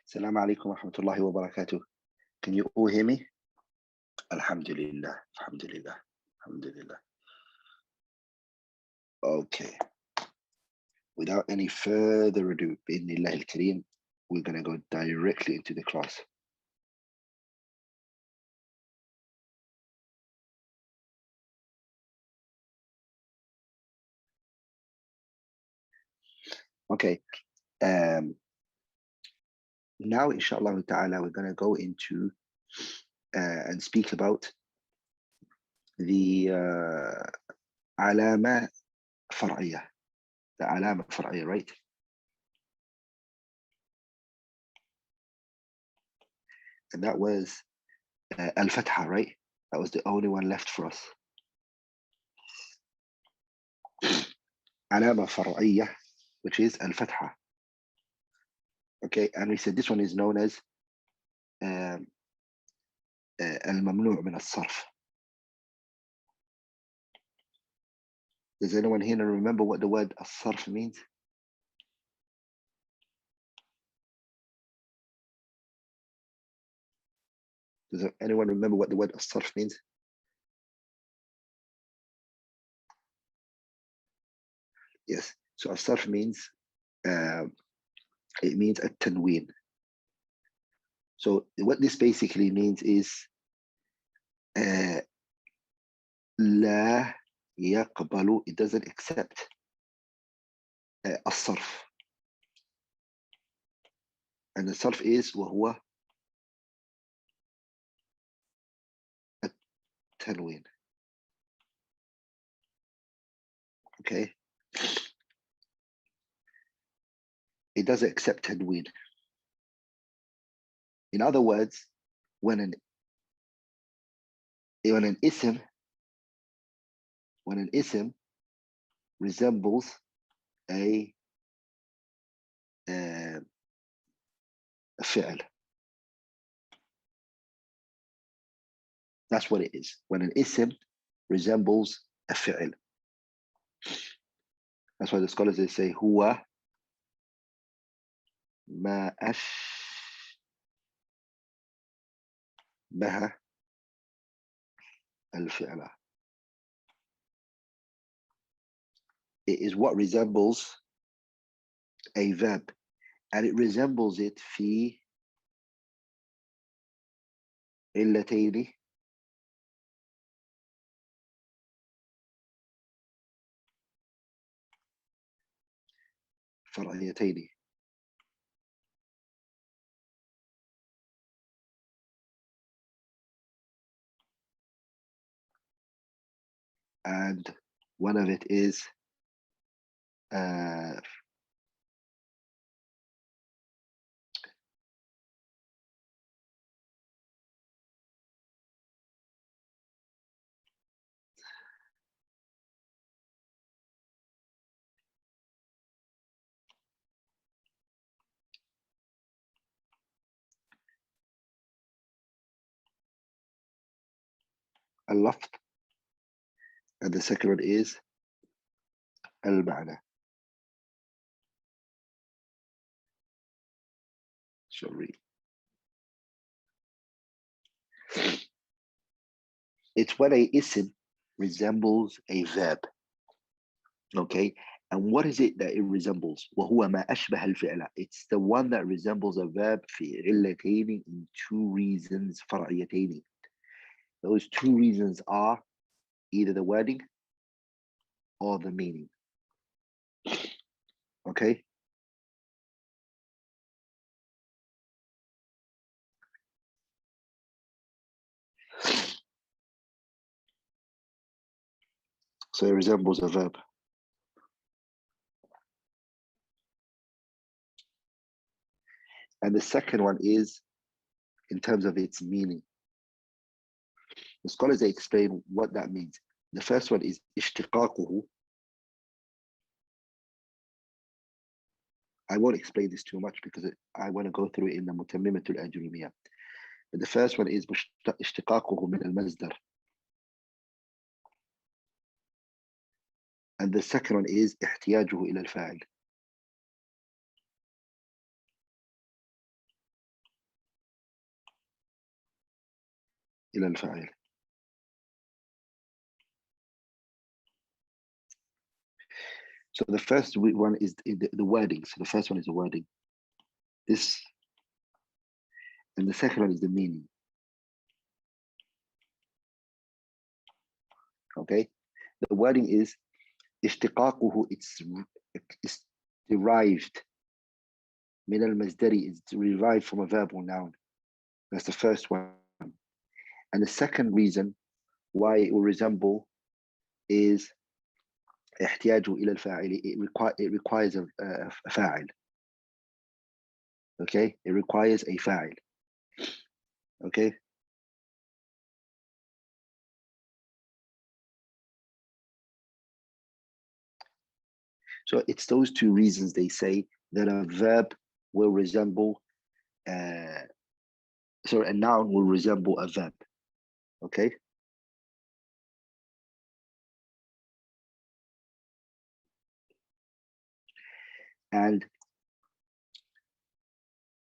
Assalamu alaikum wa rahmatullahi wa barakatuh. Can you all hear me? Alhamdulillah, alhamdulillah, alhamdulillah. Okay, without any further ado, bi'idhnillah al-kareem, we're going to go directly into the class. Okay, now inshallah ta'ala, we're going to go into and speak about the alama far'iyah, the alama far'iyah, right? And that was al-fatha, right? That was the only one left for us. Alama far'iyah, which is al-fatha. Okay, and we said this one is known as al-mamnu' min al-sarf. Does anyone here remember what the word al-sarf means? Does anyone remember what the word al-sarf means? Yes, so al-sarf means, it means at-tanween. So what this basically means is la yaqbalu, it doesn't accept al-sarf. And the sarf is وهو التنوين. Okay, it doesn't accept tanween. In other words, when an ism resembles a fi'l. That's what it is. When an ism resembles a fi'l. That's why the scholars, they say huwa ma ashbaha al-fi'la. It is what resembles a verb, and it resembles it fi illataini far'iyataini. And one of it is al-lafz, and the second one is al-ma'na. Sorry. It's when a ism resembles a verb. Okay, and what is it that it resembles? وهو ما أشبه الفعل. It's the one that resembles a verb في علتين, in two reasons فرعيتين. Those two reasons are either the wording or the meaning. Okay. So it resembles a verb. And the second one is in terms of its meaning. The scholars, they explain what that means. The first one is اشتقاقه. I won't explain this too much because I want to go through it in the متممة الأجرمية. But the first one is اشتقاقه من المصدر. And the second one is احتياجه إلى الفاعل. إلى الفاعل. So the first one is the wording. So the first one is the wording. This, and the second one is the meaning. Okay, the wording is اشتقاقه. It's derived. من المصدر is derived from a verb or noun. That's the first one. And the second reason why it will resemble is احتياجه إلى الفاعل. It requires a فاعل. Okay, it requires a فاعل. Okay. So it's those two reasons they say that a verb will resemble, a noun will resemble a verb. Okay. And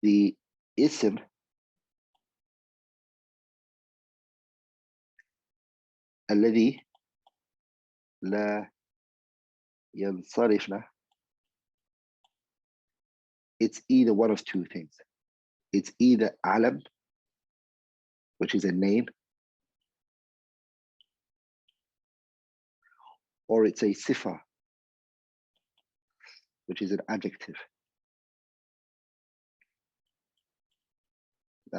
the ism الذي لا ينصرفنا, it's either one of two things. It's either alam, which is a name, or it's a sifa, which is an adjective.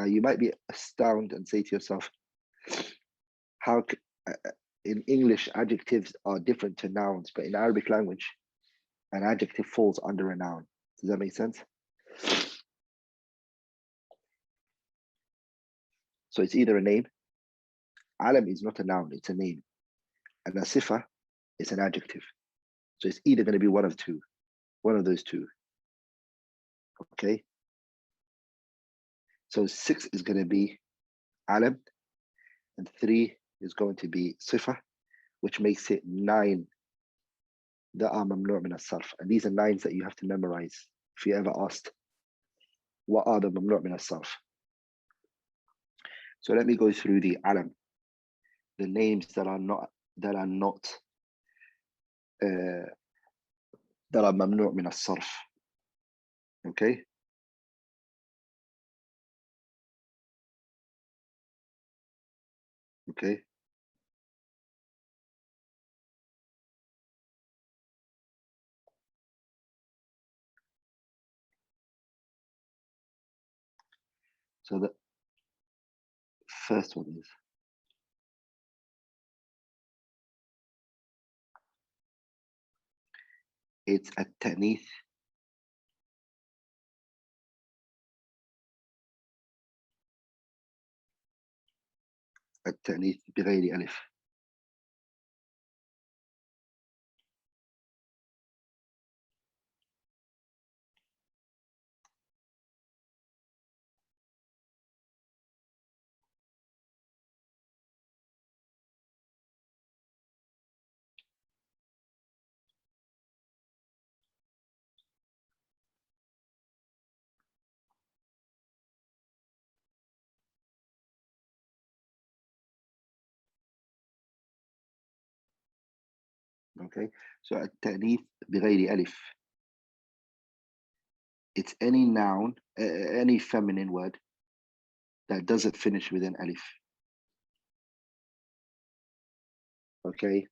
You might be astounded and say to yourself, how in English adjectives are different to nouns, but in Arabic language, an adjective falls under a noun. Does that make sense? So it's either a name. Alam is not a noun, it's a name. And a sifa is an adjective. So it's either going to be one of those two. Okay. So 6 is going to be alam, and 3 is going to be sifa, which makes it 9 that are mamnu' min as-sarf. And these are 9s that you have to memorize if you ever asked, what are the mamnu' min as-sarf? So let me go through the alam, the names that are mamnu' min as-sarf. Okay. Okay. So the first one is it's التأنيث. التأنيث بغير ألف. Okay, so التأنيث بغير ألف, it's any noun, any feminine word that doesn't finish with an alif. Okay,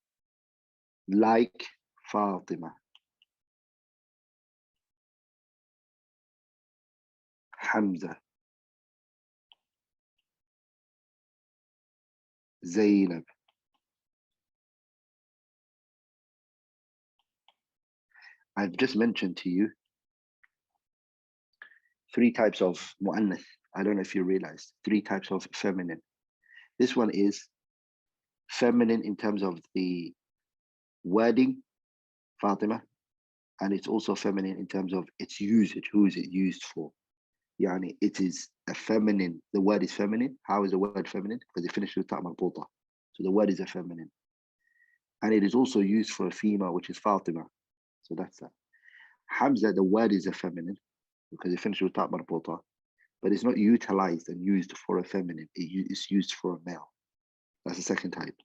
like Fatima, Hamza, Zainab. I've just mentioned to you 3 types of mu'annath. I don't know if you realized 3 types of feminine. This one is feminine in terms of the wording, Fatima, and it's also feminine in terms of its usage. Who is it used for? Yani it is a feminine. The word is feminine. How is the word feminine? Because it finishes with ta' marbuta. So the word is a feminine. And it is also used for a female, which is Fatima. So that's that. Hamza, the word is a feminine because it finishes with ta' marbuta. but it's not utilized and used for a feminine. It's used for a male. That's the second type.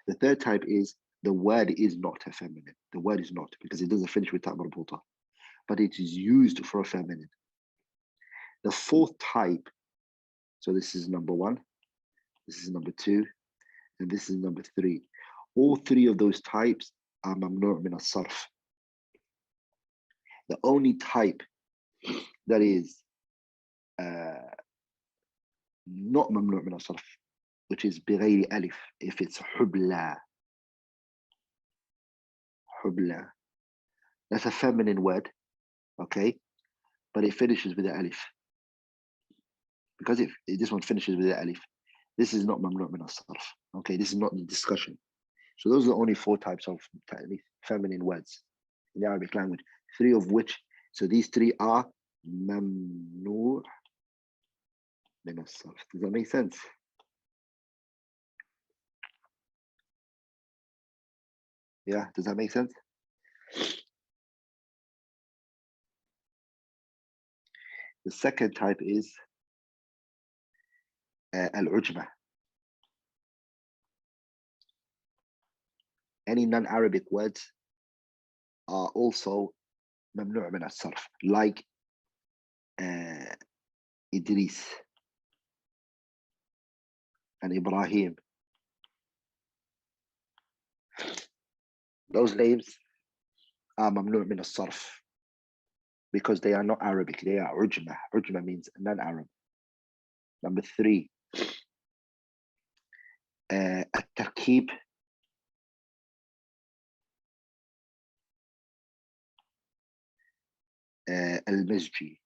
The third type is the word is not a feminine. The word is not, because it doesn't finish with ta marbuta, but it is used for a feminine. The fourth type, so this is number one, this is number two, and this is number three. All three of those types are mamnu' min as-sarf. The only type that is not mamnu' min as-sarf, which is بغير alif, if it's hubla. Hubla. That's a feminine word, okay? But it finishes with the alif. Because if this one finishes with the alif, this is not mamnu' min as-sarf. Okay, this is not the discussion. So those are the only four types of feminine words in the Arabic language. Three of which, so these three are mamnu' min as-sarf. Does that make sense? Yeah, does that make sense? The second type is al-ujma. Any non-Arabic words are also mamnu' min as-sarf, like Idris and Ibrahim. Those names are mamnu' min as-sarf because they are not Arabic, they are ujma. Ujma means non-Arab. Number three, التركيب المزجي.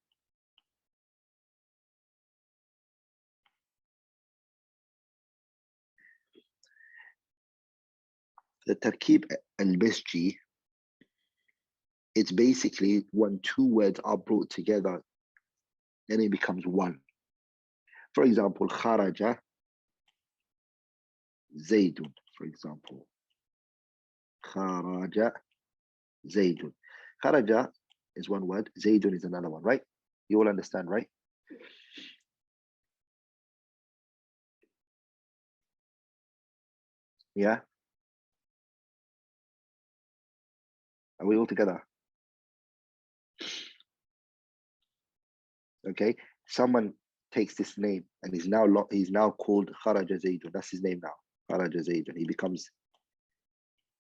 The tarkib al-misji, it's basically when two words are brought together, then it becomes one. For example, kharaja zaydun, for example. Kharaja zaydun. Kharaja is one word, zaydun is another one, right? You all understand, right? Yeah? Are we all together? Okay, someone takes this name and he's now called Kharaja Zaydun. That's his name now, Kharaja Zaydun. He becomes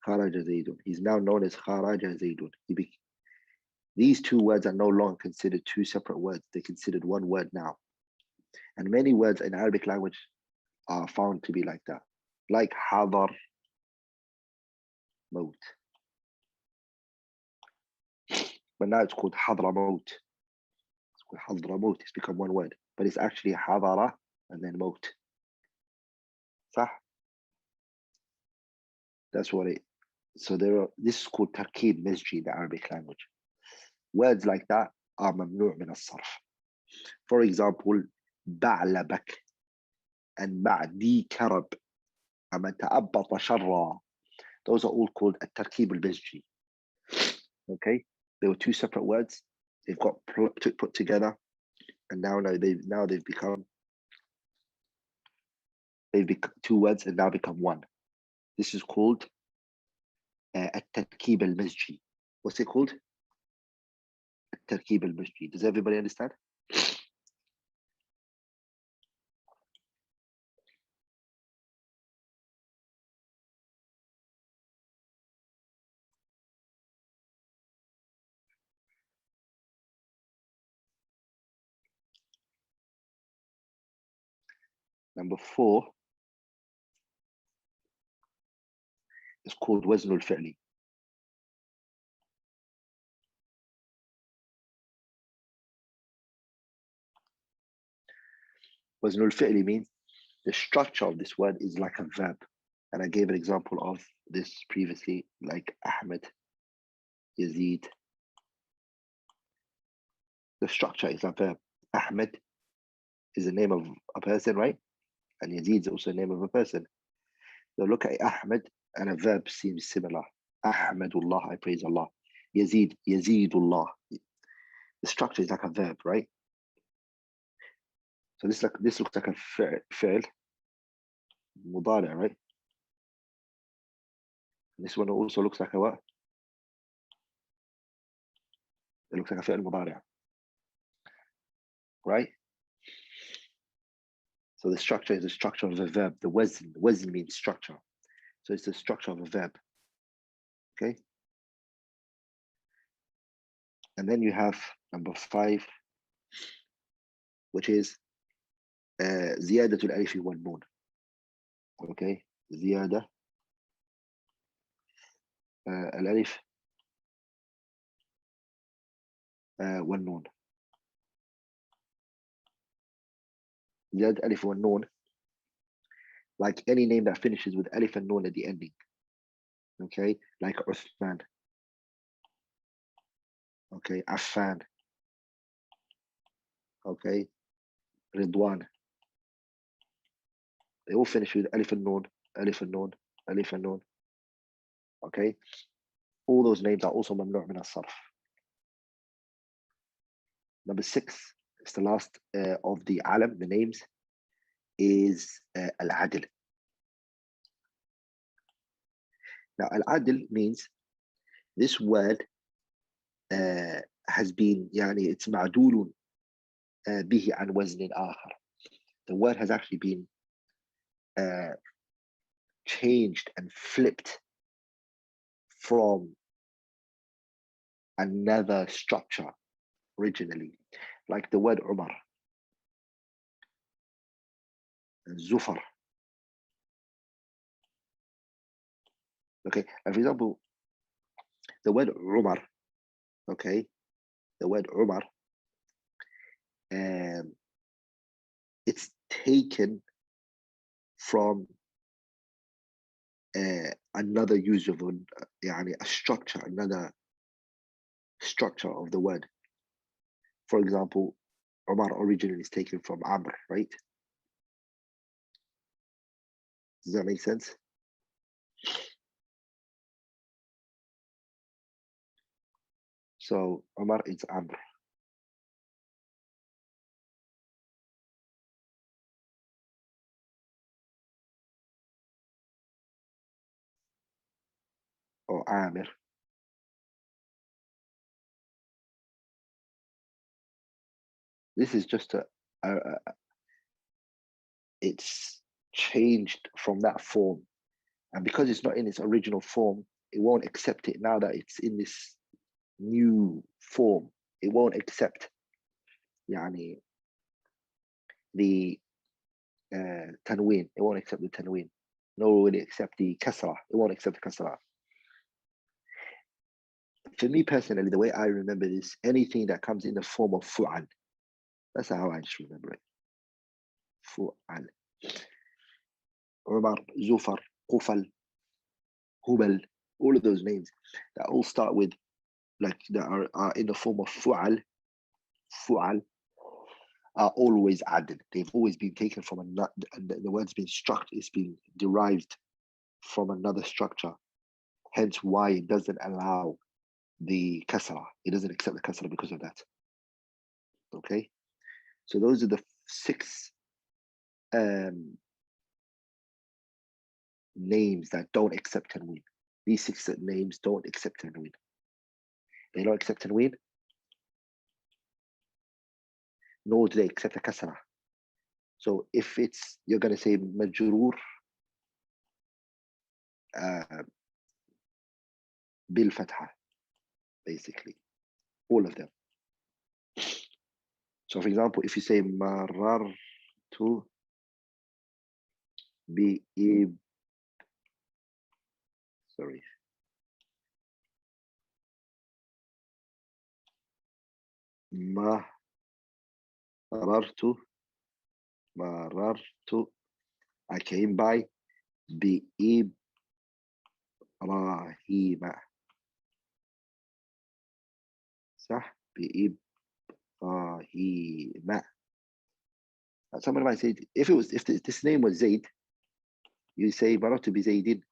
Kharaja Zaydun. He's now known as Kharaja Zaydun. These two words are no longer considered two separate words. They're considered one word now. And many words in Arabic language are found to be like that, like Hadar, Maut. But now it's called Hadramaut. It's called Hadramaut. It's become one word, but it's actually Hadara and then Maut. Sah? That's what it. So this is called Tarkib Misji in the Arabic language. Words like that are mamnu' min as-sarf. For example, ba'labak and ba'di karab and ta'abbata sharra. Those are all called at-tarkib al-misji. Okay, they were two separate words. They've got put together, and now they've become two words and now become one. This is called at-tarkib al-misji. What's it called? At-tarkib al-misji. Does everybody understand? Number four is called wazn al-fi'li. Wazn al-fi'li means the structure of this word is like a verb. And I gave an example of this previously, like Ahmed, Yazid. The structure is a verb. Ahmed is the name of a person, right? And Yazid is also the name of a person. So look at Ahmed and a verb seems similar. Ahmadullah, I praise Allah. Yazid, Yazidullah. The structure is like a verb, right? So this looks like a فعل مضارع, right? This one also looks like a what? It looks like a فعل مضارع, right? So the structure is the structure of a verb. The wazn means structure. So it's the structure of a verb. Okay. And then you have number 5, which is زيادة الألف والنون. Okay. زيادة الألف والنون. زيادة الألف والنون, like any name that finishes with alif and noon at the ending. Okay, like Uthman. Okay, Affan. Okay, Ridwan. They all finish with alif and noon, alif and noon, alif and noon. Okay, all those names are also mamnu' min as-sarf. Number 6 is the last of the alam, the names, is al-adl. Now, al-adl means this word has been, it's معدول به عن وزن آخر. The word has actually been changed and flipped from another structure originally, like the word Umar, Zufar. Okay, and for example, the word Umar, okay, the word Umar, it's taken from another use of a structure, another structure of the word. For example, Umar originally is taken from Amr, right? Does that make sense? So Umar is Amr. Or Amir. This is just it's changed from that form. And because it's not in its original form, it won't accept it now that it's in this new form. It won't accept the tanween. It won't accept the tanween. Nor will it accept the kasra. It won't accept the kasra. For me personally, the way I remember this, anything that comes in the form of fu'al, that's how I just remember it. Fu'al. Umar, Zufar, Qufal, Hubal, all of those names that all start with, like, that are in the form of fu'al are always added. They've always been taken from another, the word's been structured, it's been derived from another structure. Hence why it doesn't allow the kasra. It doesn't accept the kasra because of that. Okay? So those are the 6 names that don't accept tanween. These 6 names don't accept tanween. They don't accept tanween, nor do they accept the kasra. So if you're going to say majroor bil fatha, basically, all of them. So for example, if you say marartu bi sorry. marartu, I came by bi Ibrahim. صح بإبراهيم. Somebody might say, if this name was Zaid, you say marartu bi Zaidin.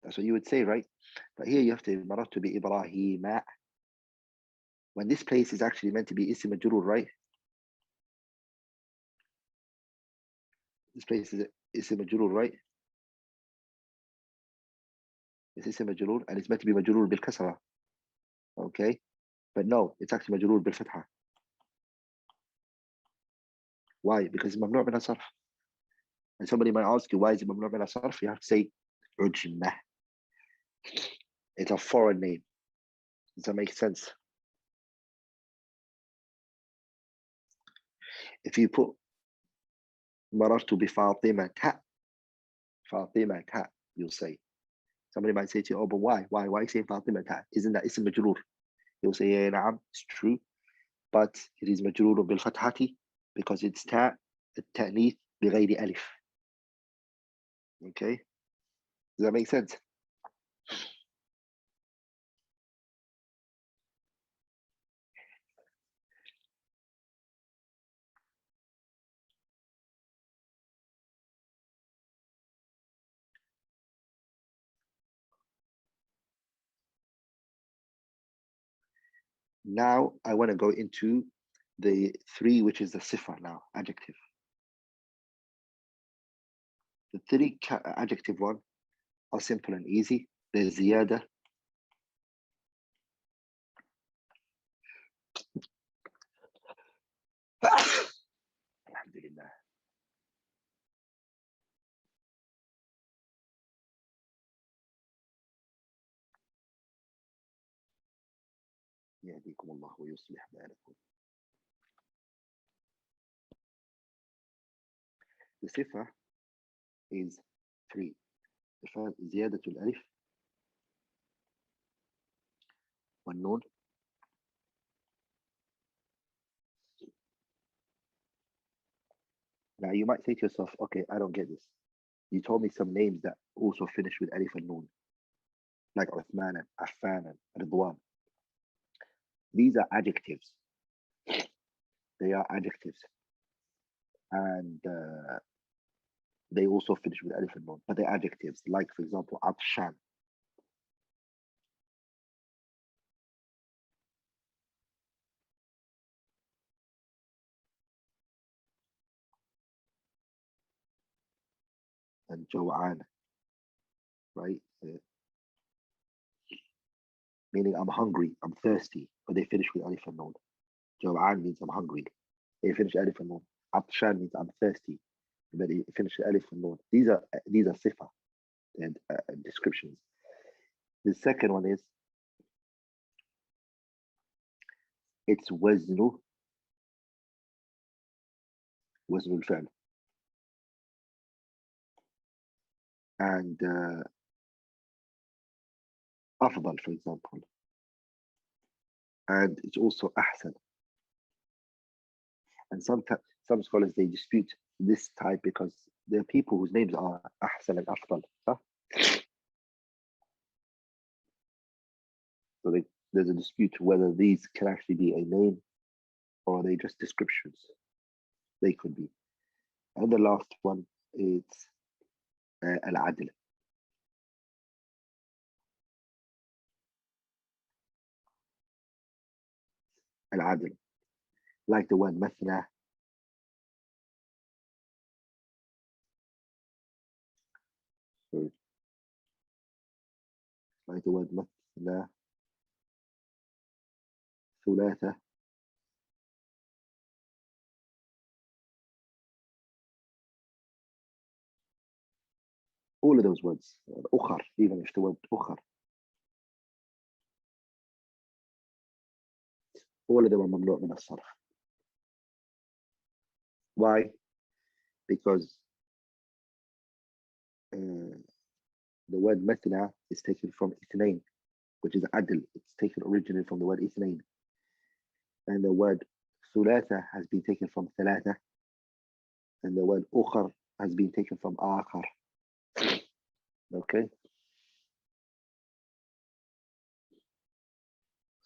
That's what you would say, right? But here you have to marartu bi Ibrahim. When this place is actually meant to be ism majrur, right? This place is اسم مجرور, right? It's اسم مجرور and it's meant to be مجرور بالكسرة. Okay, but no, it's actually مجرور بالفتحة. Why? Because it's ممنوع من الصرف. And somebody might ask you, why is it ممنوع من الصرف? You have to say عجمة. It's a foreign name. Does that make sense? If you put مررت بفاطمة, فاطمة, you'll say. Somebody might say to you, oh, but why? Why are you saying فاطمة? Isn't that اسم مجرور? You'll say, yeah, نعم, it's true. But it is مجرور بالفتحة because it's تاء التأنيث بغير ألف. Okay? Does that make sense? Now I want to go into the three, which is the sifa now, adjective. The three adjective one are simple and easy. There's ziyada. Alhamdulillah. يهديكم الله ويصلح بالكم. The sifa is three. The first زيادة الألف والنون. Now you might say to yourself, okay, I don't get this. You told me some names that also finish with alif and noon, like Uthman and Affan and Ridwan. These are adjectives. They are adjectives. And they also finish with alif and noon, but they're adjectives. Like, for example, Atshan. And Jaw'an, right? Meaning I'm hungry, I'm thirsty, but they finish with alif and noon. Jaw'an means I'm hungry. They finish alif and noon. Atshan means I'm thirsty, but they finish alif and noon. These are sifa and descriptions. The second one is it's waznu الفعل. And أفضل, for example. And it's also أحسن. And some scholars, they dispute this type because there are people whose names are أحسن and أفضل. Huh? So there's a dispute whether these can actually be a name or are they just descriptions. They could be. And the last one is العدل. العدل. Like the word مثنى. Sorry. Like the word مثنى. ثلاثة. All of those words, أخر, even if the word أخر, all of them are ممنوع من الصرف. Why? Because the word مثنى is taken from اثنين, which is عدل. It's taken originally from the word اثنين. And the word ثلاثة has been taken from ثلاثة. And the word أخر has been taken from آخر. Okay?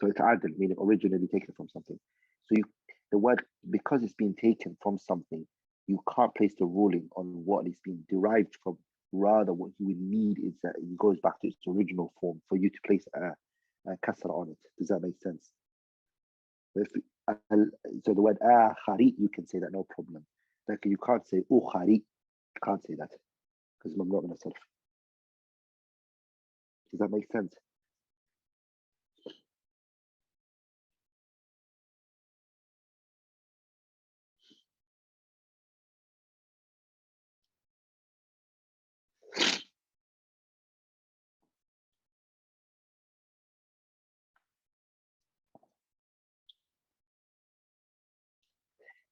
So it's عدل, meaning originally taken from something. So the word, because it's been taken from something, you can't place the ruling on what it's been derived from. Rather, what you would need is that it goes back to its original form for you to place a kasra on it. Does that make sense? So the word آخري, you can say that no problem. Like you can't say أخري Can't say that because ممنوع من الصرف. Does that make sense?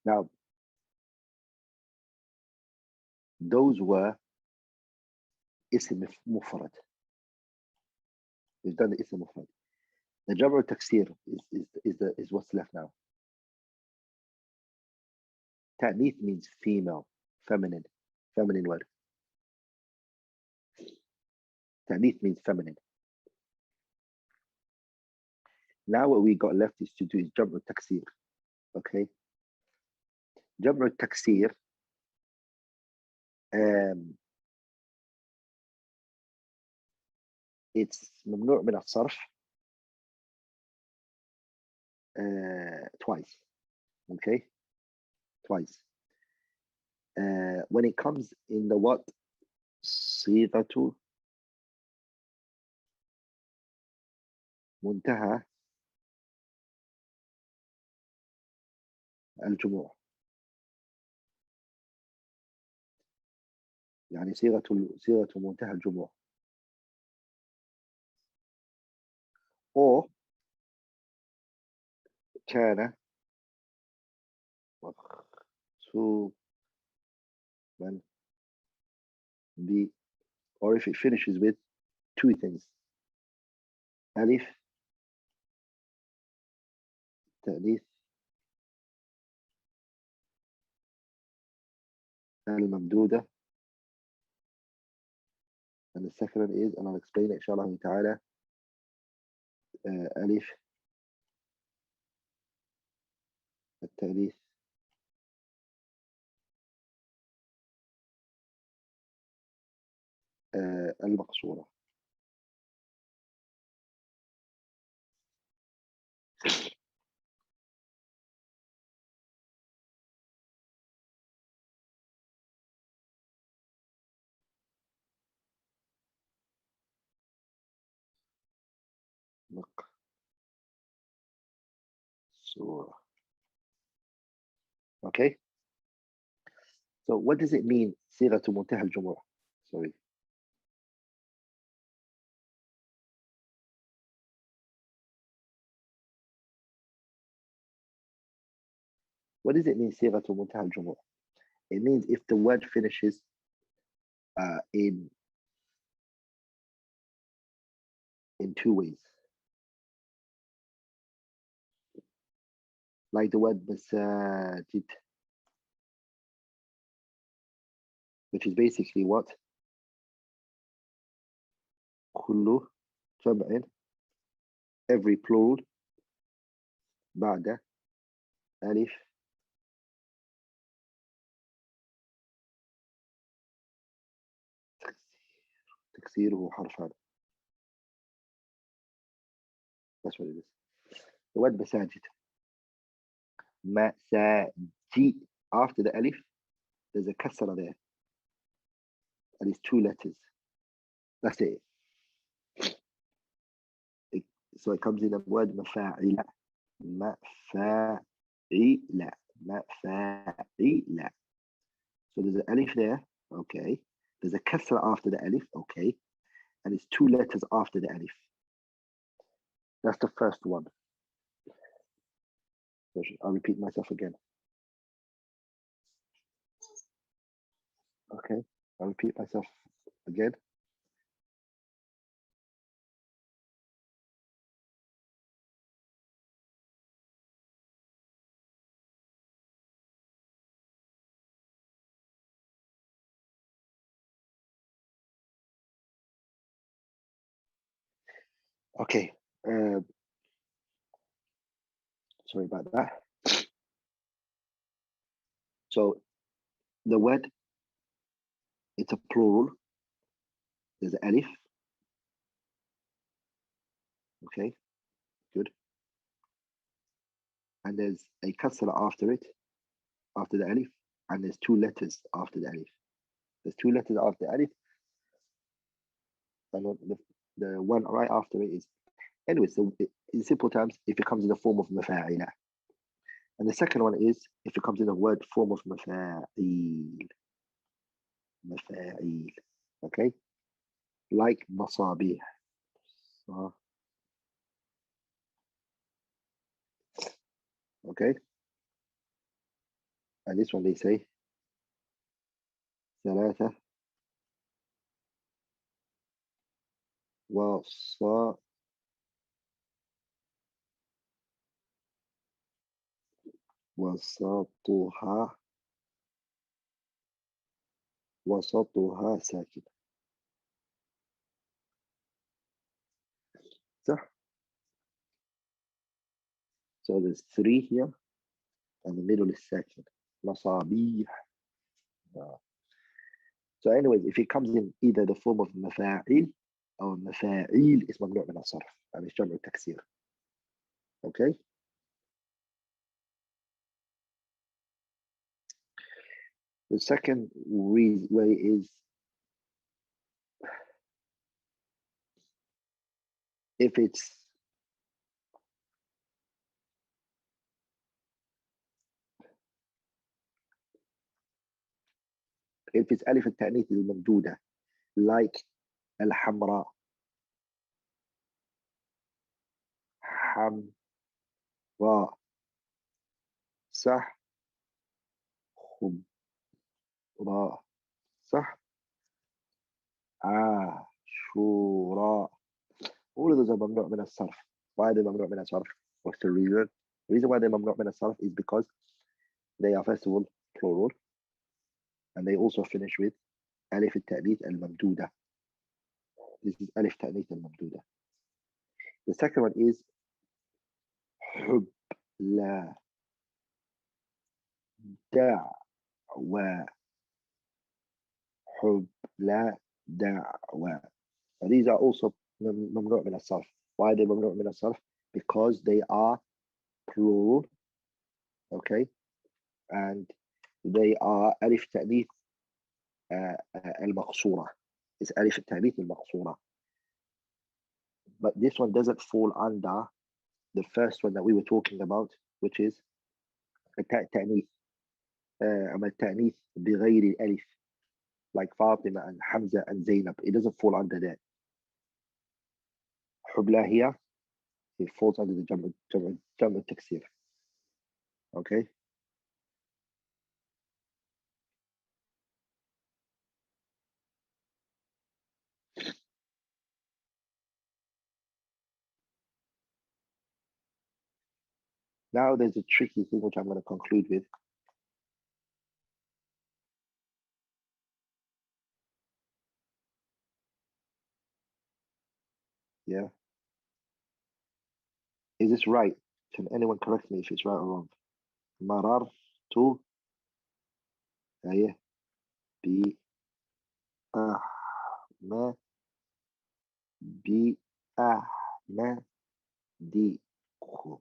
Now, those were اسم مفرد. We've done the اسم مفرد. The جمع التكسير is what's left now. تأنيث means female, feminine word. تأنيث means feminine. Now what we got left is to do is جمع التكسير. Okay. جمع التكسير it's ممنوع من الصرف twice. Okay, twice. When it comes in the what? صيغة منتهى الجموع. يعني صيغة منتهى الجموع. أو كان مخصوصا ب or if it finishes with two things. ألف تأنيث الممدودة. And the second one is, and I'll explain it inshallah ta'ala, ألف التأنيث المقصورة. مقصورة. Okay. So what does it mean صيغة منتهى الجموع? Sorry. What does it mean صيغة منتهى الجموع? It means if the word finishes in two ways. Like the word masajid, which is basically what? كل جمع, every plural بعد ألف تكسيره حرفان. That's what it is. The word masajid. Masaji. After the alif, there's a kasra there. And it's two letters. That's it. So it comes in the word mafa'ila. Mafa'ila. Mafa'ila. So there's an alif there. Okay. There's a kasra after the alif. Okay. And it's two letters after the alif. That's the first one. I'll repeat myself again. Okay. I'll repeat myself again. Okay. Sorry about that. So the word, it's a plural. There's an alif. Okay, good. And there's a kasra after it, after the alif, and there's two letters after the alif. There's two letters after alif, and the one right after it is. Anyway, so in simple terms, if it comes in the form of mafa'ila. And the second one is if it comes in the word form of mafa'il. Mafa'il. Okay? Like masabih. Okay? And this one they say ثلاثة وصا وسطها ساكن. صح? So there's three here, and the middle is sakin. مصابيح. So anyways, if it comes in either the form of مفاعيل or مفاعيل, it's ممنوع من الصرف. يعني it's جمع تكسير. Okay? The second way is if it's ألف التأنيث الممدودة like الحمراء حمراء صح خضراء صح عاشوراء. All of those are ممنوع من الصرف. Why are they ممنوع من الصرف? What's the reason? The reason why they're ممنوع من الصرف is because they are first of all plural, and they also finish with ألف التأنيث الممدودة. This is ألف تأنيث الممدودة. The second one is حب لا دعوة حب لا دعوة. And these are also ممنوع من الصرف. Why are they ممنوع من الصرف? Because they are plural, okay, and they are ألف تأنيث المقصورة. It's ألف التأنيث المقصورة. But this one doesn't fall under the first one that we were talking about, which is التأنيث أما التأنيث بغير الألف, like Fatima and Hamza and Zainab. It doesn't fall under that. حبلى here, it falls under the جمع التكسير. Okay. Now there's a tricky thing which I'm going to conclude with. Yeah. Is this right? Can anyone correct me if it's right or wrong? مررت أيه بأحمد بأحمدكم.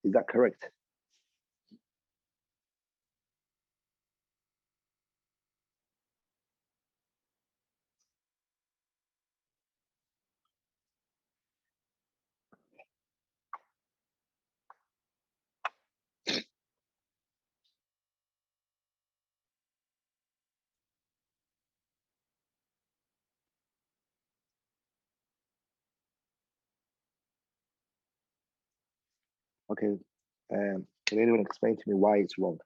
Is that correct? Okay. Can anyone explain to me why it's wrong?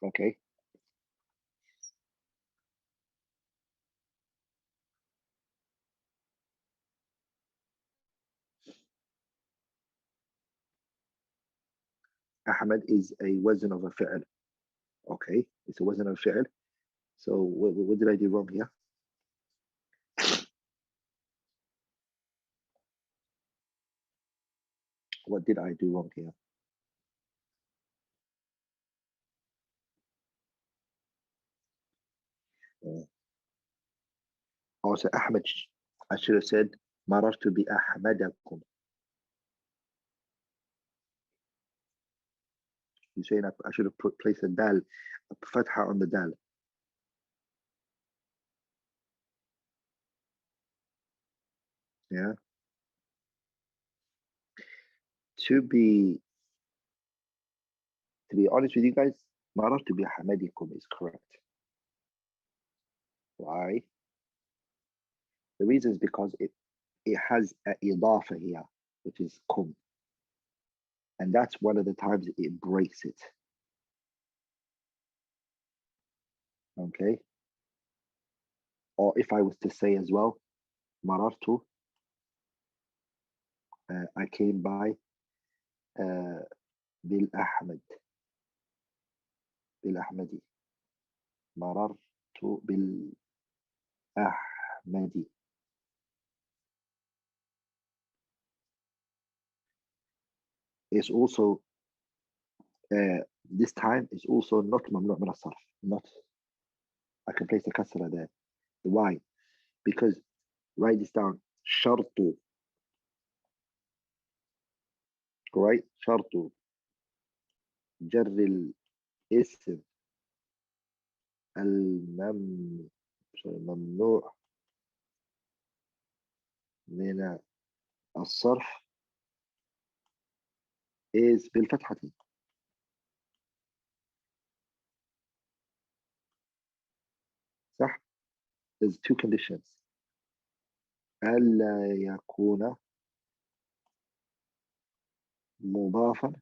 Okay. Ahmed is a wazn of a fi'l. Okay. It's a wazn of a fi'l. So what did I do wrong here? What did I do wrong here? Oh, so Ahmed, I should have said مررت بأحمدكم. You're saying I should have placed a dal, a fatha on the dal. Yeah. To be honest with you guys, مررت بأحمدكم is correct. Why? The reason is because it has a idafa here, which is kum. And that's one of the times it breaks it. Okay. Or if I was to say as well, marartu, I came by bil Ahmed, bil Ahmadi. Marartu bil Ahmadi. It's also this time is also not mamnu' min as-sarf. Not, I can place the kasra there. Why? Because write this down. Shartu, right? Shartu جر الاسم المم الممنوع من الصرف is بالفتحة. صح؟ There's two conditions. ألا يكون مضافا,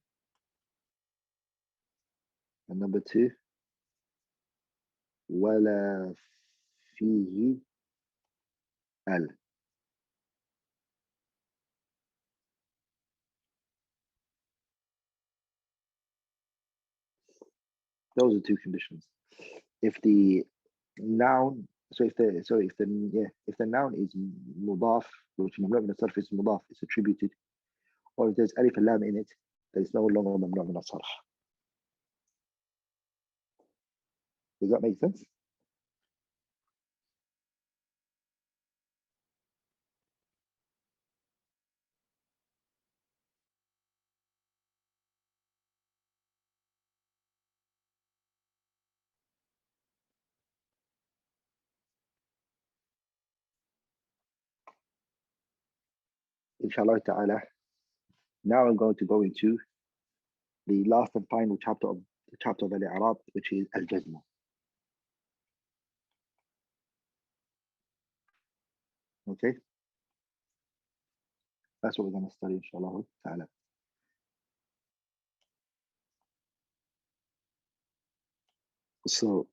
and number two ولا فيه ال. Those are two conditions. If the noun, if the noun is mudaf, which ممنوع من الصرف is mudaf, it's attributed, or if there's alif lam in it, there is no longer ممنوع من الصرف. Does that make sense? Inshallah ta'ala. Now I'm going to go into the last and final chapter of Al-I'rab, which is Al-Jazm. Okay? That's what we're going to study, inshallah ta'ala. So,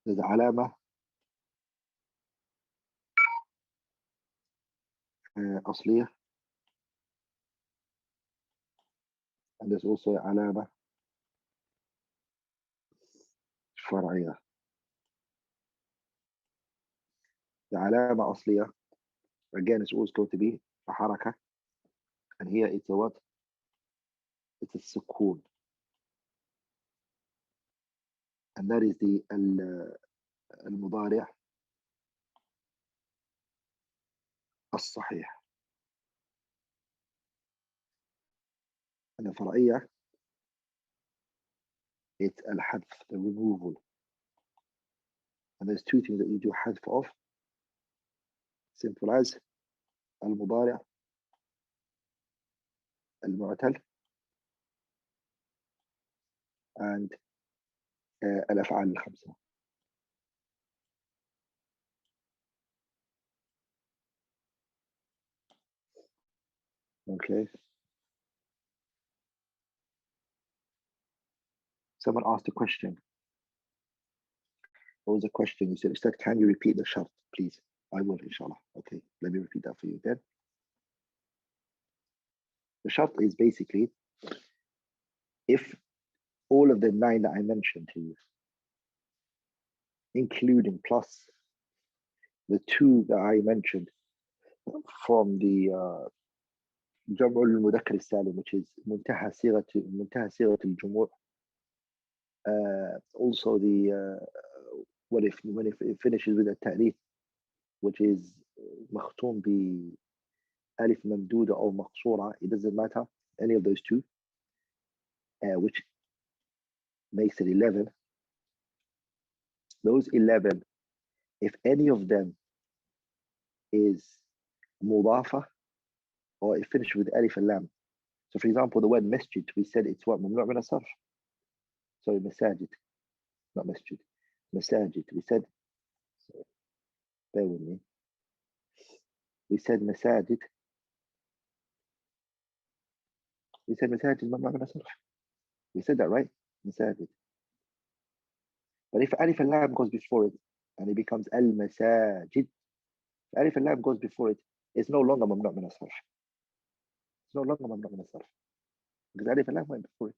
there's alama أصلية, and there's also alama فرعية. The alama أصلية, again, it's always going to be a haraka, and here it's a what? It's a sukoon. And that is the المضارع الصحيح. And the فرعية, it's الحذف, the removal. And there's two things that you do حذف of, simple as المضارع المعتل and الأفعال الخمسة. Okay. Someone asked a question. What was the question? You said, Ustad, can you repeat the shart, please? I will, inshallah. Okay, let me repeat that for you again. The shart is basically if all of the 9 that I mentioned to you, including plus the 2 that I mentioned from the جمع المذكر السالم, which is منتهى صيغة الجموع. Also the when it finishes with a التأنيث, which is مختوم بألف ممدودة أو مقصورة, it doesn't matter, any of those two, which makes it 11. Those 11, if any of them is مضافة, or it finishes with ألف اللام. So for example, the word masjid, we said it's what? ممنوع من الصرف. Sorry, masajid, not masjid. Masajid, we said, sorry, bear with me. We said masajid. We said masajid ممنوع من الصرف. We said that, right? Masajid. But if alif al-lam goes before it, and it becomes al-masajid, alif al-lam goes before it, it's no longer ممنوع من الصرف. It's no longer ممنوع من الصرف. Because alif al-lam went before it.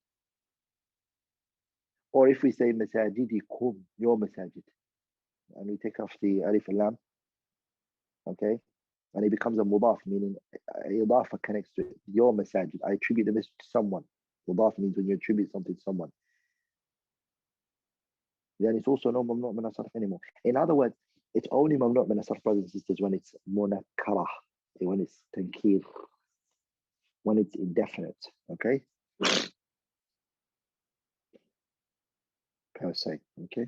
Or if we say masajidikum, your masajid, and we take off the alif al-lam, okay, and it becomes a mudaf, meaning idafa connects to it. Your masajid, I attribute the message to someone. Mudaf means when you attribute something to someone. Then it's also no mamnu' min as-sarf anymore. In other words, it's only mamnu' min as-sarf, brothers and sisters, when it's munakkarah, when it's tankir, when it's indefinite, okay? Per se, okay?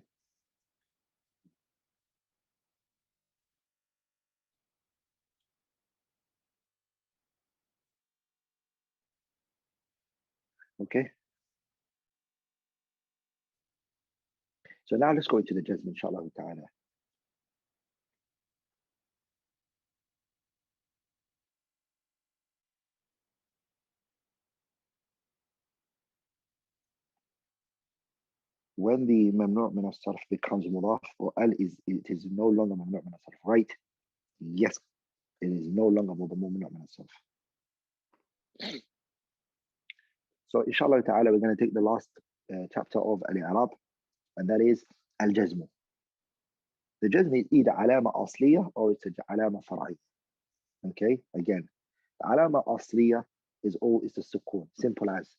Okay? So now let's go into the jazm, inshallah ta'ala. When the mamnu' min as-sarf becomes mudaf, or al is, it is no longer mamnu' min as-sarf, right? Yes, it is no longer mamnu' min as-sarf. So inshallah ta'ala, we're going to take the last chapter of al-i'rab, and that is al-jazm. The jazm is either علامة أصلية or it's a علامة فرعية. Okay, again, the علامة أصلية is the السكون, simple as.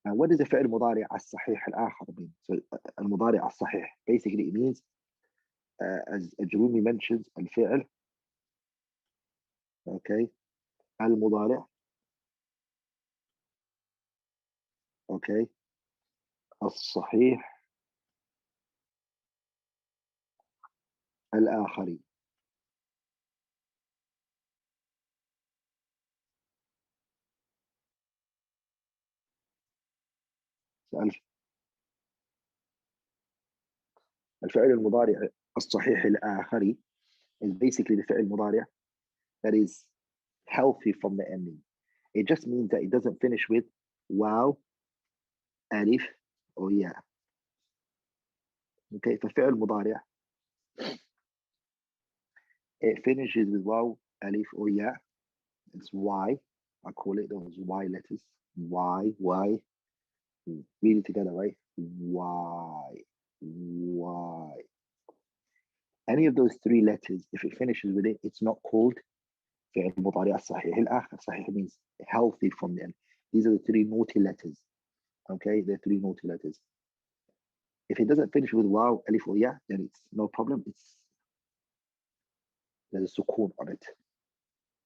And what does the فعل المضارع الصحيح الآخر mean? So المضارع الصحيح, basically it means, as Ajrumiyyah mentions, الفعل, okay, المضارع, okay, الصحيح الآخري. So الفعل المضارع الصحيح الآخري is basically the فعل المضارع that is healthy from the ending. It just means that it doesn't finish with wow, alif, or ya. Okay, ففعل مضارع, it finishes with wow, alif, or ya. It's Y. I call it those Y letters. Y, Y. Read it together, right? Y, Y. Any of those three letters, if it finishes with it, it's not called فعل مضارع الصحيح الآخر. صحيح means healthy from the end. These are the three naughty letters. Okay, they're three naughty letters. If it doesn't finish with wow, alif, or ya, then it's no problem. There's a sukun on it.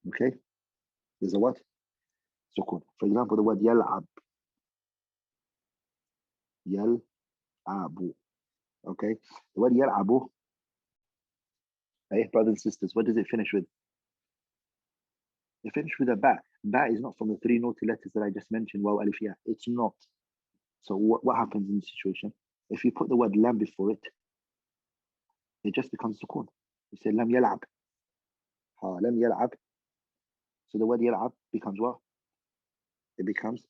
Okay, there's a what? Sukun. For example, the word yal'ab. Yal'abu. Okay, the word yal'abu, hey, brothers and sisters, what does it finish with? It finishes with a ba. Ba is not from the three naughty letters that I just mentioned. Wow, alif, ya. It's not. So what happens in this situation? If you put the word lam before it, it just becomes sukun. You say lam yal'ab. Ha, lam yal'ab. So the word yal'ab becomes what? It becomes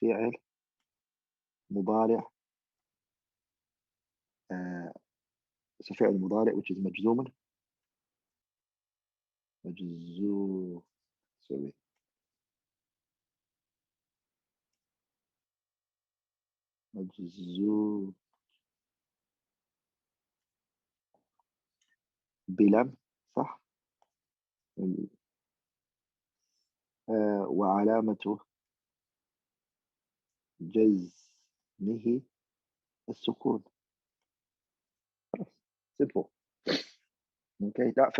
fi'il مضارع. So فعل مضارع, which is مجزوم. Sorry. مجزوم بلم, صح؟ وعلامة جزمه السكون. Simple. Okay, that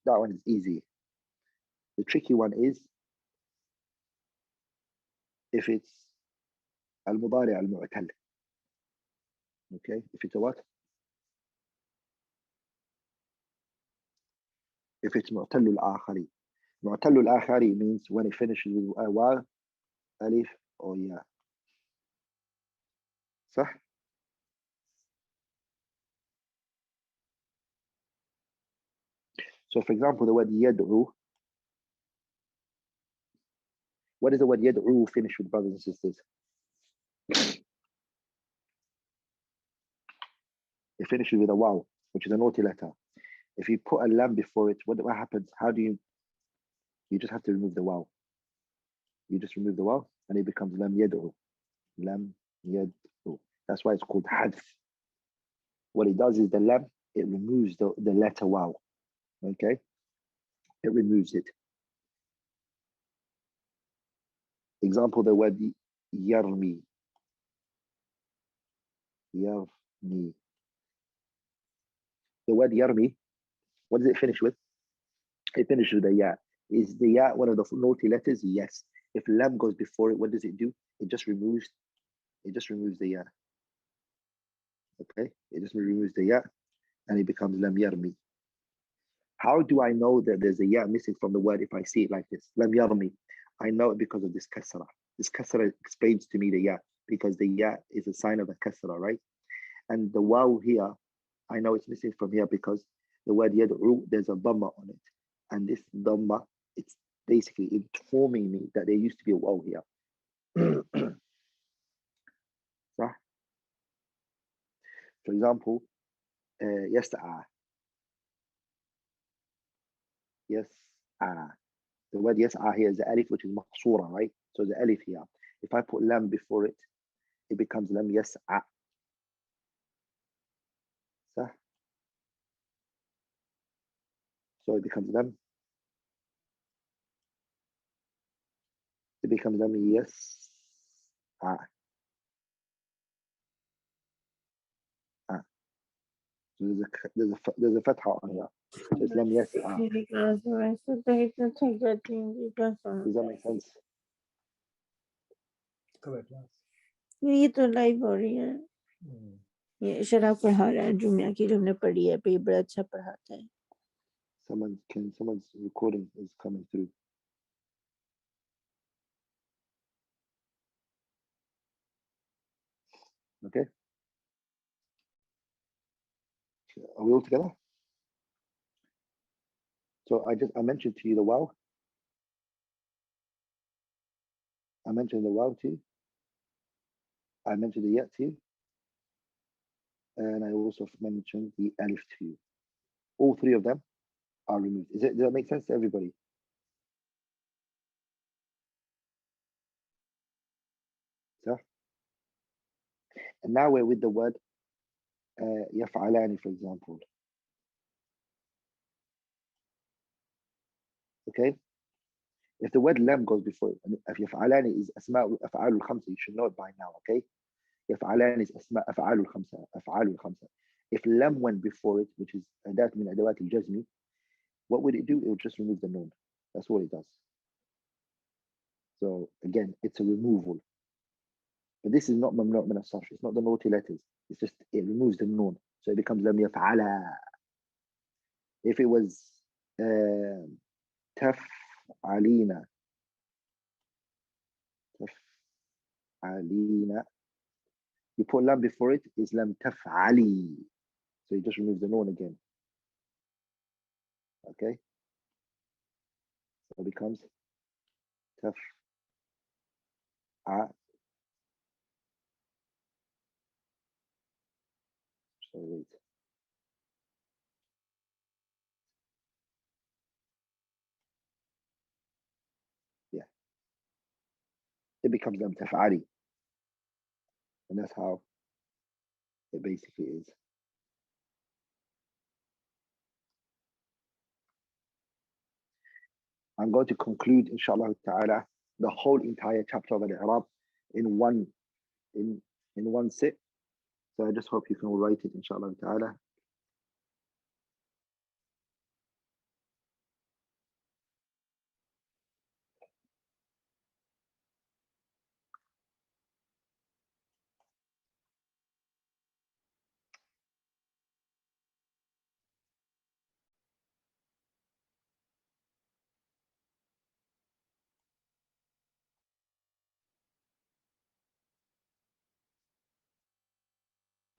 one is easy. The tricky one is if it's المضارع المعتل. Okay, if it's a what? If it's معتل الآخري. معتل الآخري means when it finishes with a واو, alif, or ya. صح? So for example, the word يدعو. What does the word يدعو finish with, brothers and sisters? It finishes with a waw, which is a naughty letter. If you put a lam before it, what happens? How do you just have to remove the waw. You just remove the waw and it becomes lam yad'u. Lam yad'u. That's why it's called hadf. What it does is the lam, it removes the letter waw. Okay? It removes it. Example, the word yarmi. Yarmi. The word yarmi, what does it finish with? It finishes with a ya. Is the ya one of the naughty letters? Yes. If lam goes before it, what does it do? It just removes the ya. Okay? It just removes the ya and it becomes lam yarmi. How do I know that there's a ya missing from the word if I see it like this? Lam yarmi. I know it because of this kasra. This kasra explains to me the ya because the ya is a sign of a kasra, right? And the waw here, I know it's missing from here because the word yad'u, there's a dhamma on it. And this dhamma, it's basically informing me that there used to be a waw here. صح? For example, يسعى. يسعى. The word yas'a here is the alif, which is maqsura, right? So the alif here. If I put lam before it, it becomes lam yas'a. صح? So it becomes lam. It becomes lam yas'a. So there's a fatha on here. So it's lam yas'a. Does that make sense? ये तो live हो रही है ये शराब पढ़ा रहा है जुमिया की जो हमने पढ़ी है पे बड़ा अच्छा पढ़ाता है Someone's recording is coming through. Okay. Are we all together? So I mentioned to you the waw. I mentioned the waw to you. I mentioned the ya to you. And I also mentioned the alif to you. All three of them are removed. Does that make sense to everybody? So, and now we're with the word يفعلان, for example. Okay? If the word lam goes before it, and if يفعلان is أسماء أفعال الخمسة, you should know it by now, okay? يفعلان is أسماء أفعال الخمسة, أفعال الخمسة. If lam went before it, which is أداة من أدوات الجزم, what would it do? It would just remove the noon. That's what it does. So again, it's a removal. But this is not mamnu' min as-sarf. It's not the naughty letters. It's just it removes the noon. So it becomes lam yaf'ala. If it was taf'alina, taf'alina, you put lam before it, is lam taf'ali. So you just remove the noon again. Okay? So it becomes taf'a. So wait. Yeah. It becomes lam taf'ali. And that's how it basically is. I'm going to conclude, inshallah ta'ala, the whole entire chapter of Al-I'rab in one in in one sit. So I just hope you can write it, inshallah ta'ala.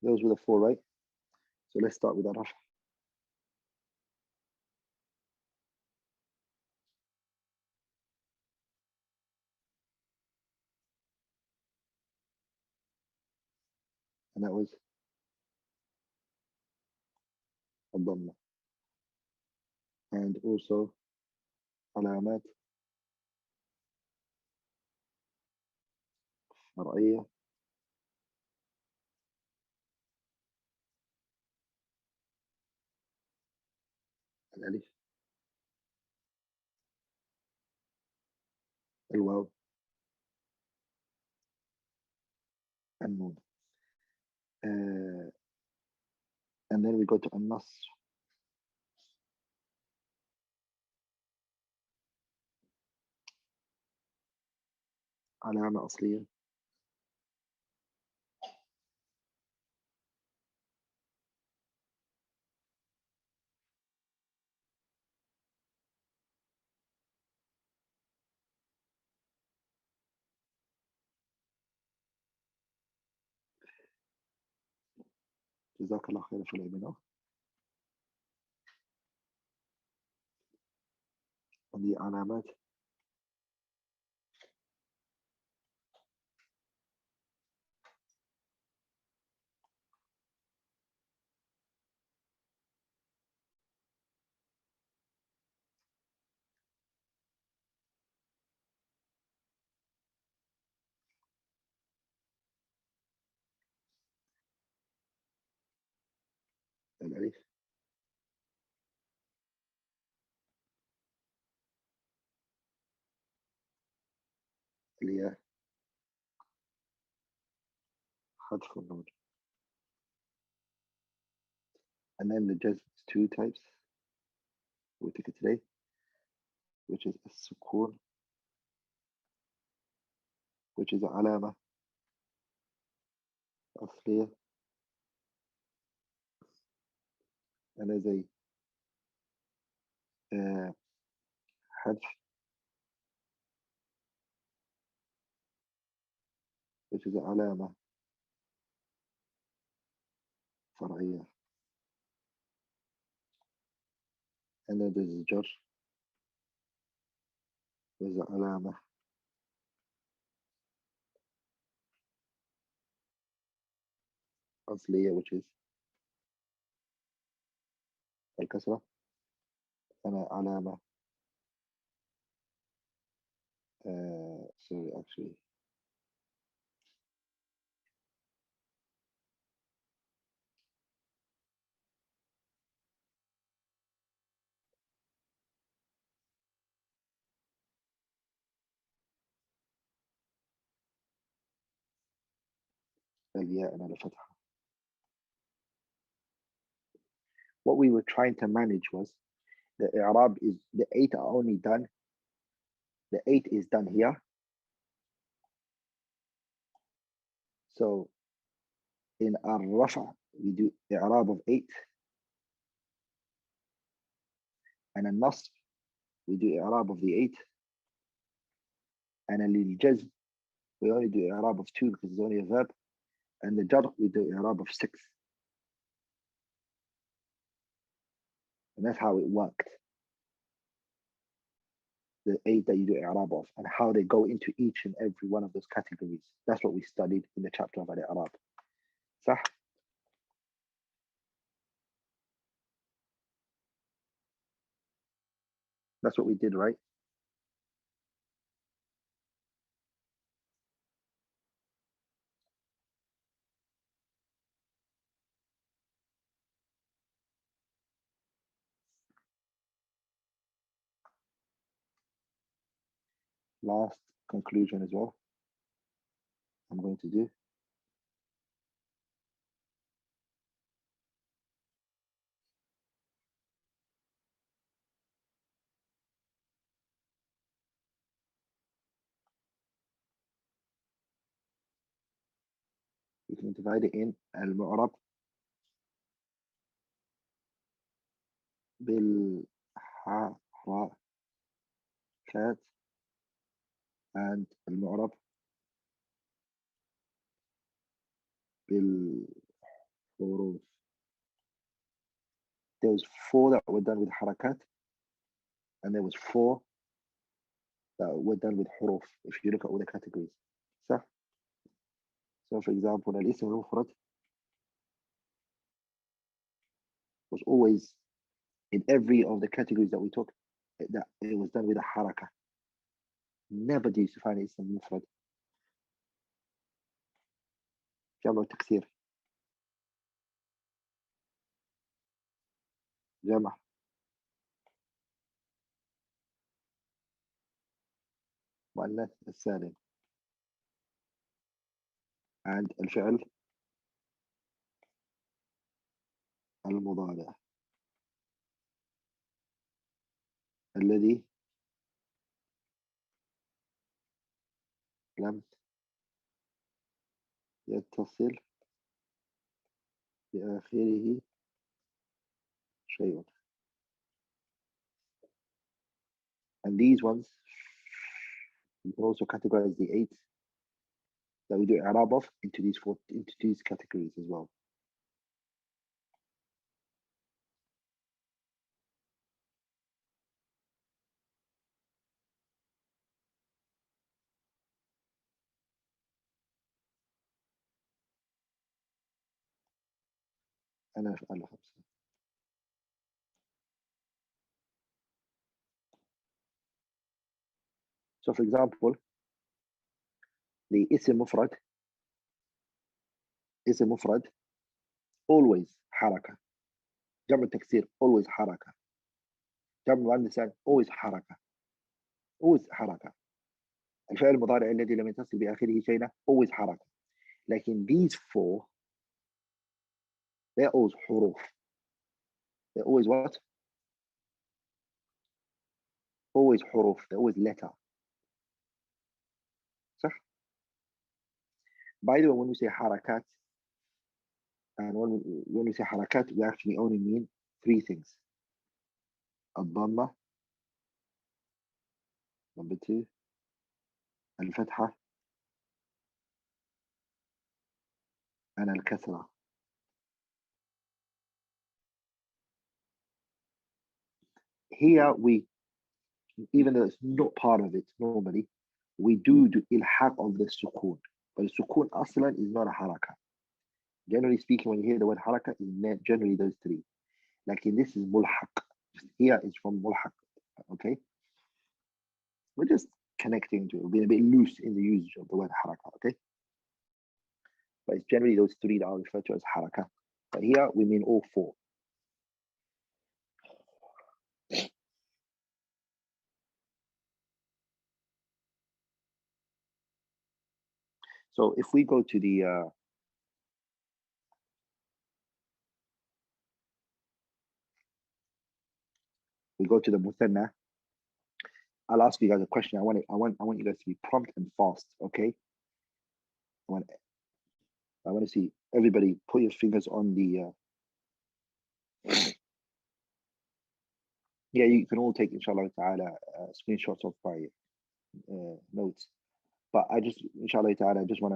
Those were the four, right? So let's start with Araf. And that was الضمة. And also علامات فرعية الألف الواو النون. And then we go to النص. علامة أصلية جزاك الله خير في العلم. ودي علامات الألف الياء حذف النون. And then the jazm is two types we take it today, which is السكون, which is علامة أصلية, and as a حذف, which is علامة فرعية. And then there's جر, with علامة أصلية, which is الكسرة, and علامة sorry actually الياء على فتحة. What we were trying to manage was the i'rab is the 8 are only done. The 8 is done here. So in al-rafa we do i'rab of 8, and a nasb we do i'rab of the 8, and al-jazm we only do i'rab of 2 because it's only a verb, and the jar we do i'rab of 6. And that's how it worked. The 8 that you do i'rab of, and how they go into each and every one of those categories. That's what we studied in the chapter of al-i'rab. صح? That's what we did, right? last conclusion as well I'm going to do. You can divide it in المعرب بالحركات and المعرب بالحروف. There was 4 that were done with harakat, and there was 4 that were done with huruf, if you look at all the categories. صح? So for example, الاسم المفرد was always in every of the categories that we took, that it was done with a haraka. Never do you find الاسم المفرد. جمع تكسير. جمع. مؤنث السالم. and الفعل المضارع الذي لم يتصل بآخره شيء. And these ones, you can also categorize the 8 that we do Arab of into these categories as well. أنا أفعل 5. So for example, the اسم مفرد always حركة. جمع التكسير always حركة. جمع المؤنث always حركة. الفعل المضارع الذي لم يتصل بآخره شيء always حركة. لكن these 4, they're always حروف. They're always what? Always حروف. They're always letter. صح? By the way, when we say حركات, and when we say حركات, we actually only mean 3 things. الضمة, number 2, الفتحة, and الكسرة. Here we, even though it's not part of it normally, we do ilhaq of the sukun. But the sukun aslan is not a haraka. Generally speaking, when you hear the word haraka, it's meant generally those 3. Like in this is mulhaq. Here is from mulhaq. Okay? We're just connecting to it, being a bit loose in the usage of the word haraka. Okay? But it's generally those 3 that are referred to as haraka. But here we mean all 4. So if we go to the muthanna, I'll ask you guys a question. I want you guys to be prompt and fast, okay? I want to see everybody put your fingers on the yeah, you can all take inshallah ta'ala screenshots of my notes. But I just inshallah ta'ala I just want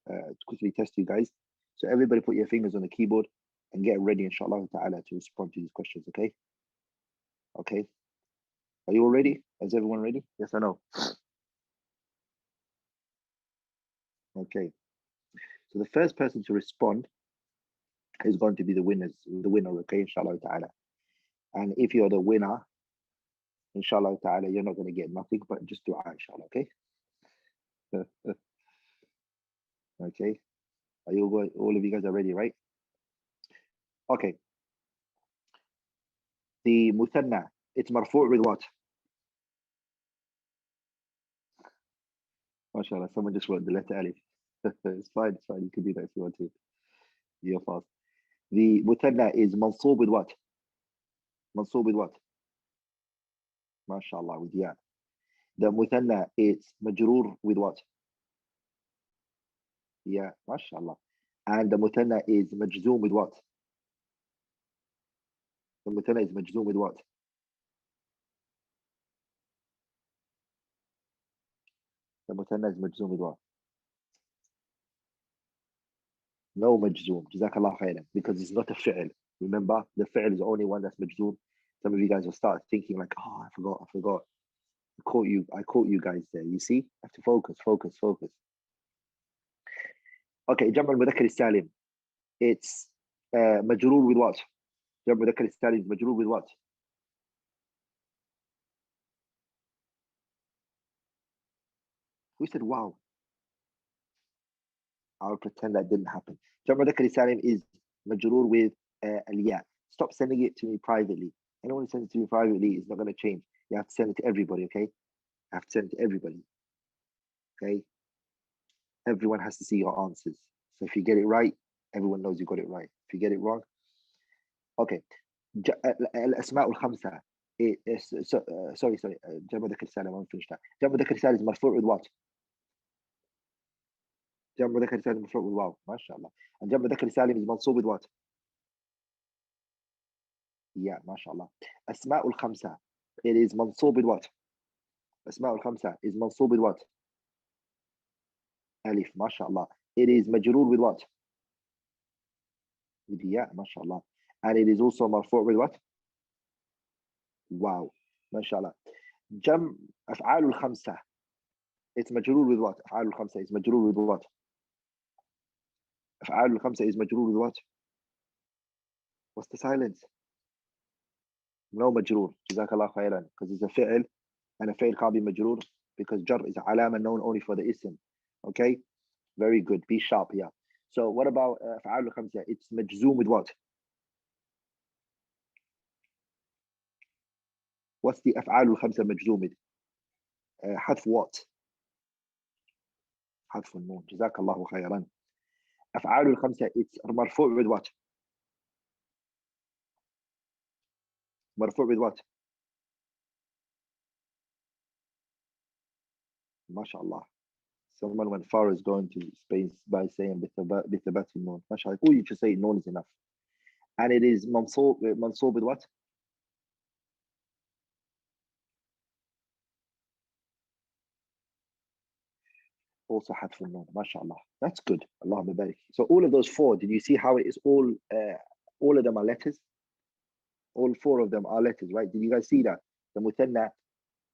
to quickly test you guys. So everybody put your fingers on the keyboard and get ready inshallah ta'ala to respond to these questions, okay? Okay. Are you all ready? Is everyone ready? Yes or no? Okay. So the first person to respond is going to be the winner, okay, inshallah ta'ala. And if you're the winner, inshallah ta'ala, you're not going to get nothing but just dua, inshallah, okay? Okay. Are you all of you guys are ready, right? Okay. The muthanna, it's marfu' with what? MashaAllah, someone just wrote the letter alif. It's fine, it's fine. You can do that if you want to. You're fast. The muthanna is mansoob with what? Mansoob with what? MashaAllah, with ya. The muthanna is majroor with what? Yeah, MashaAllah. And the muthanna is majzoom with what? The muthanna is majzoom with what? The muthanna is majzoom with what? No majzoom. Jazakallah khairan. Because it's not a fi'l. Remember, the fi'l is the only one that's majzoom. Some of you guys will start thinking like, oh, I forgot. I caught you guys there. You see? I have to focus. Okay, Jam' al-Mudhakkar salim. It's majroor with what? Jam' al-Mudhakkar salim is majroor with what? Who said wow? I'll pretend that didn't happen. Jam' al-Mudhakkar salim is majroor with al-ya. Stop sending it to me privately. Anyone who sends it to me privately is not going to change. You have to send it to everybody, okay? I have to send it to everybody, okay? Everyone has to see your answers. So if you get it right, everyone knows you got it right. If you get it wrong, okay. الأسماء الخمسة. Sorry. جمع ذكر سالم. I won't finish that. جمع ذكر سالم is مرفوع with what? جمع ذكر سالم مرفوع with واو. ما شاء الله. And جمع ذكر سالم is منصوب with what? Yeah, ما شاء الله. أسماء الخمسة. It is منصوب with what? أسماء الخمسة is منصوب with what? ألف. ما شاء الله. It is مجرور with what? With ياء. ما شاء الله. And it is also مرفوع with what? واو. ما شاء الله. جمع أفعال الخمسة. It's مجرور with what? أفعال الخمسة is مجرور with what? أفعال الخمسة is مجرور with what? What's the silence? No مجرور. جزاك الله خيرا. Because it's a فعل and a فعل can't be مجرور because jar is a علامة known only for the ism. Okay? Very good. Be sharp here. So what about أفعال الخمسة? It's مجزوم with what? What's the أفعال الخمسة مجزوم with? حذف what? حذف النون. جزاك الله خيرا. أفعال الخمسة it's مرفوع with what? مرفوع with what? ما شاء الله. Someone went far as going to space by saying بثبات النون. ما شاء الله. All you just say known is enough. And it is منصوب with what? Also حذف النون. ما شاء الله. That's good. اللهم بارك. So all of those four, did you see how it is all of them are letters? All four of them are letters, right? Did you guys see that? The مثنى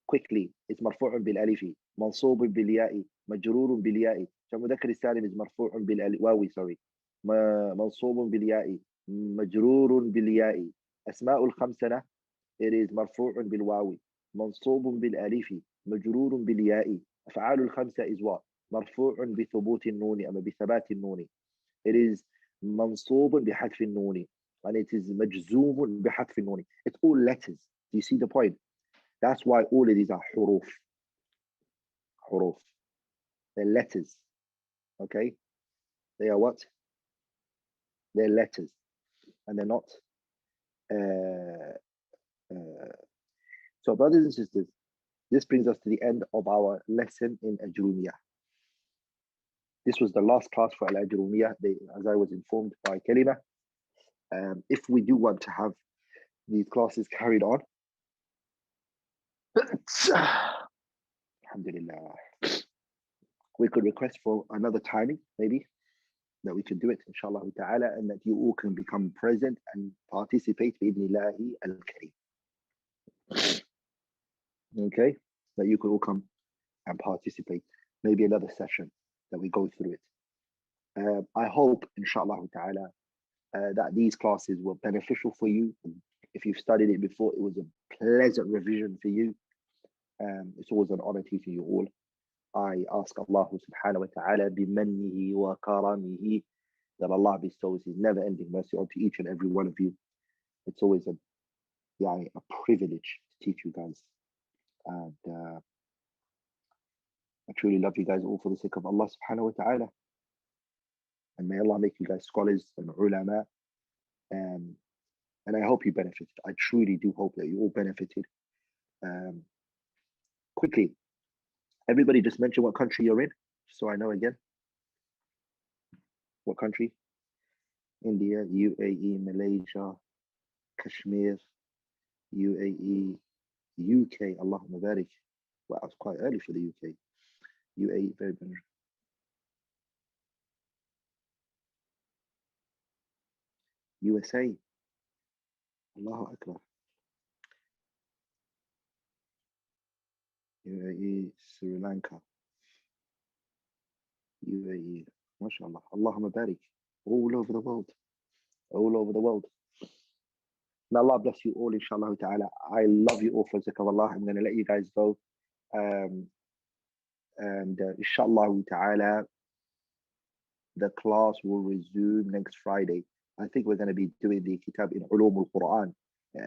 quickly it's مرفوع بالالف منصوب بالياء مجرور بالياء جمع مذكر السالم is مرفوع بالواو sorry منصوب بالياء مجرور بالياء أسماء الخمسة it is مرفوع بالواو منصوب بالالف مجرور بالياء أفعال الخمسة is what مرفوع بثبوت النون أما بثبات النون it is منصوب بحذف النون and it is مجزوم بحذف النون. It's all letters. Do you see the point? That's why all of these are huruf. Huruf. They're letters. Okay? They are what? They're letters. And they're not. So, brothers and sisters, this brings us to the end of our lesson in Ajrumiyyah. This was the last class for Al-Ajrumiyyah, as I was informed by Kalima. If we do want to have these classes carried on, Alhamdulillah, we could request for another timing, maybe, that we could do it, inshallah ta'ala, and that you all can become present and participate, bi'idhnillahi al-kareem. Okay? That you could all come and participate. Maybe another session that we go through it. I hope, inshallah ta'ala, that these classes were beneficial for you. If you've studied it before, it was a pleasant revision for you. It's always an honor teaching you all. I ask Allah subhanahu wa ta'ala bimannihi wa karamihi that Allah bestows His never-ending mercy onto each and every one of you. It's always a privilege to teach you guys. And I truly love you guys all for the sake of Allah subhanahu wa ta'ala. And may Allah make you guys scholars and ulama. And I hope you benefited. I truly do hope that you all benefited. Quickly, everybody just mention what country you're in, so I know again. What country? India, UAE, Malaysia, Kashmir, UAE, UK, Allahumma barik. Wow, it's quite early for the UK. UAE, very beneficial. USA, Allahu Akbar. UAE, Sri Lanka, UAE, mashallah, Allahumma barik. All over the world, all over the world. May Allah bless you all, inshallah ta'ala. I love you all for the sake of Allah. I'm going to let you guys go. And inshallah ta'ala, the class will resume next Friday. I think we're going to be doing the kitab in Ulum al-Quran,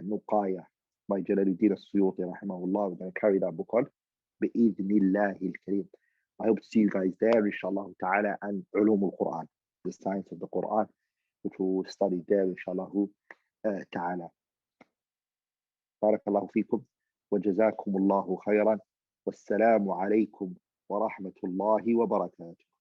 Nuqaya, by Jalaluddin al-Suyuti, rahimahullah. We're going to carry that book on. Bi-idhnillahi al-kareem. I hope to see you guys there, inshallah ta'ala, and Ulum al-Quran, the science of the Quran, which we'll study there, inshallah ta'ala. Barakallahu feekum, wa jazakumullahu khairan, wassalamu alaykum wa rahmatullahi wa barakatuh.